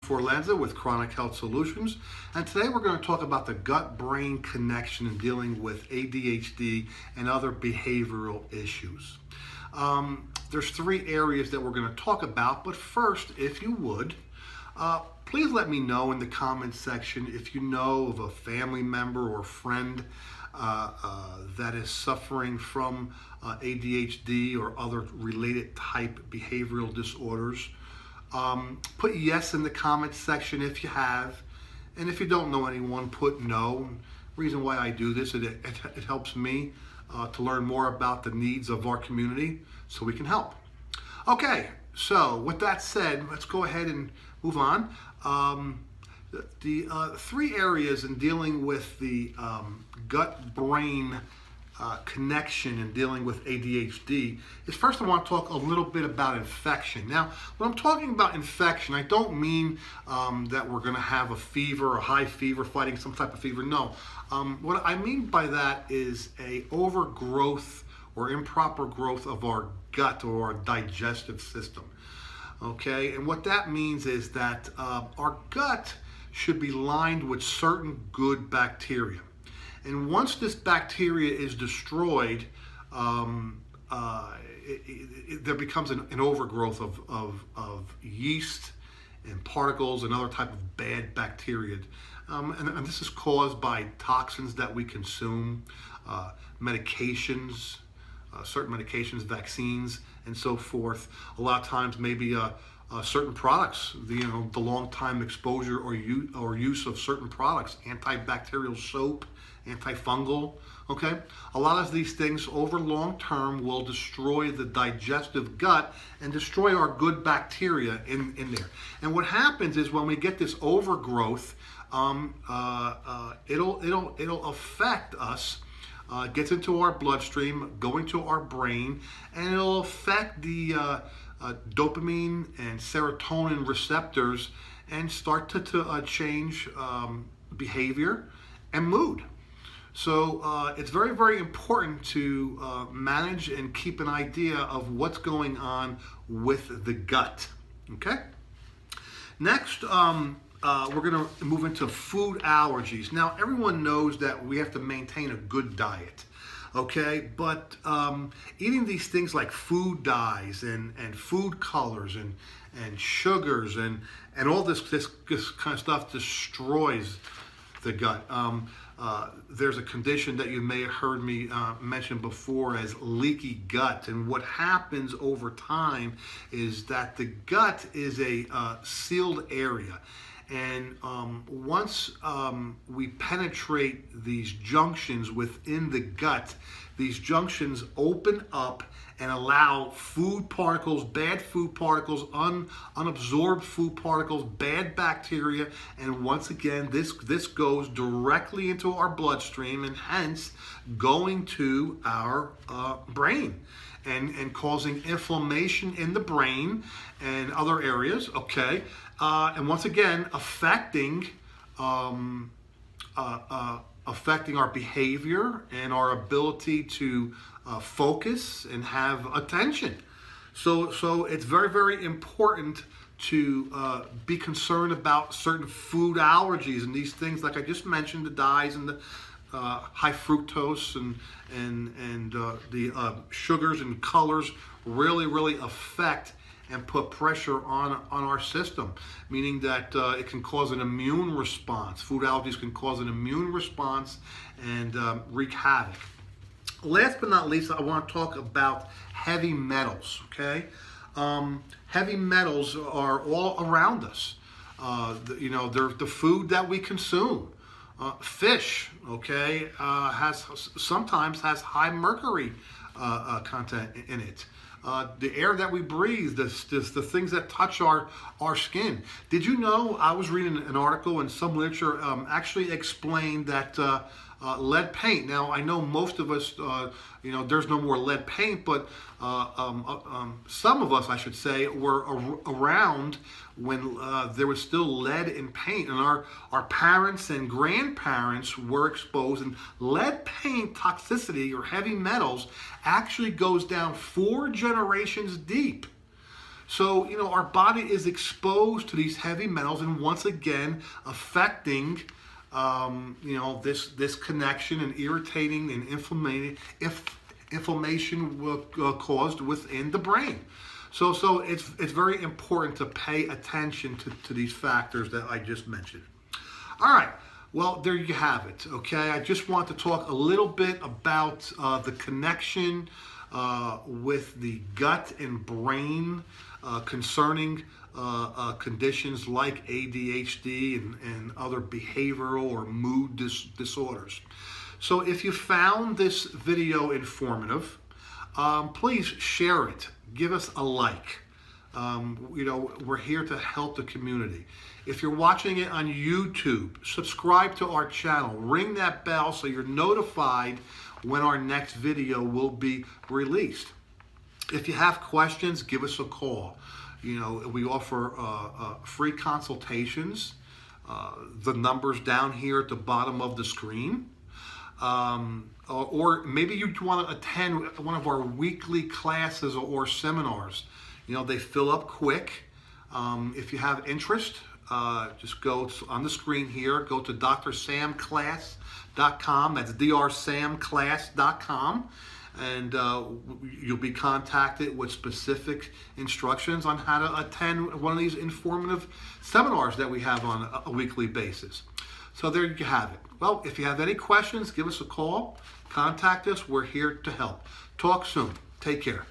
Forlenza with Chronic Health Solutions, and today we're going to talk about the gut-brain connection in dealing with ADHD and other behavioral issues. There's three areas that we're going to talk about, but first, if you would, please let me know in the comments section if you know of a family member or friend that is suffering from ADHD or other related type behavioral disorders. Put yes in the comments section if you have, and if you don't know anyone, put no. The reason why I do this, it helps me to learn more about the needs of our community so we can help. Okay, so with that said, let's go ahead and move on. The three areas in dealing with the gut-brain connection and dealing with ADHD is, first I want to talk a little bit about infection. Now, when I'm talking about infection, I don't mean that we're going to have a fever, a high fever, fighting some type of fever. No. What I mean by that is a overgrowth or improper growth of our gut or our digestive system. Okay, and what that means is that our gut should be lined with certain good bacteria. And once this bacteria is destroyed, there becomes an overgrowth of yeast and particles and other type of bad bacteria. And this is caused by toxins that we consume, medications, certain medications, vaccines, and so forth. A lot of times maybe certain products, the long time exposure or use of certain products, antibacterial soap, antifungal, okay? A lot of these things over long term will destroy the digestive gut and destroy our good bacteria in there. And what happens is when we get this overgrowth, it'll affect us, gets into our bloodstream, going to our brain, and it'll affect the dopamine and serotonin receptors and start to change behavior and mood. So it's very, very important to manage and keep an idea of what's going on with the gut. Okay? Next, we're going to move into food allergies. Now, everyone knows that we have to maintain a good diet. Okay, but eating these things like food dyes and food colors and sugars and all this kind of stuff destroys the gut. There's a condition that you may have heard me mention before as leaky gut, and what happens over time is that the gut is a sealed area. And once we penetrate these junctions within the gut, these junctions open up and allow food particles, bad food particles, unabsorbed food particles, bad bacteria, and once again, this goes directly into our bloodstream and hence going to our brain and causing inflammation in the brain and other areas, okay? And once again, affecting our behavior and our ability to focus and have attention. So it's very, very important to be concerned about certain food allergies and these things, like I just mentioned, the dyes and the high fructose and the sugars and colors really affect and put pressure on our system, meaning that it can cause an immune response. Food allergies can cause an immune response and wreak havoc. Last but not least, I want to talk about heavy metals, okay? Heavy metals are all around us. They're the food that we consume. Fish, okay, sometimes has high mercury content in it. The air that we breathe, the things that touch our skin. Did you know, I was reading an article and some literature actually explained that lead paint, now I know most of us, there's no more lead paint, but some of us, I should say, were around when there was still lead in paint, and our parents and grandparents were exposed, and lead paint toxicity or heavy metals actually goes down 4 generations deep. So, our body is exposed to these heavy metals, and once again affecting, this connection, and irritating and inflammation caused within the brain. So it's very important to pay attention to these factors that I just mentioned. All right. Well, there you have it. Okay. I just want to talk a little bit about the connection with the gut and brain concerning conditions like ADHD and other behavioral or mood disorders. So if you found this video informative, please share it. Give us a like. We're here to help the community. If you're watching it on YouTube, subscribe to our channel. Ring that bell so you're notified when our next video will be released. If you have questions, give us a call. We offer free consultations. The number's down here at the bottom of the screen. Or maybe you want to attend one of our weekly classes or seminars. They fill up quick. If you have interest, just go on the screen here. Go to drsamclass.com. That's drsamclass.com. And you'll be contacted with specific instructions on how to attend one of these informative seminars that we have on a weekly basis. So there you have it. Well, if you have any questions, give us a call. Contact us. We're here to help. Talk soon. Take care.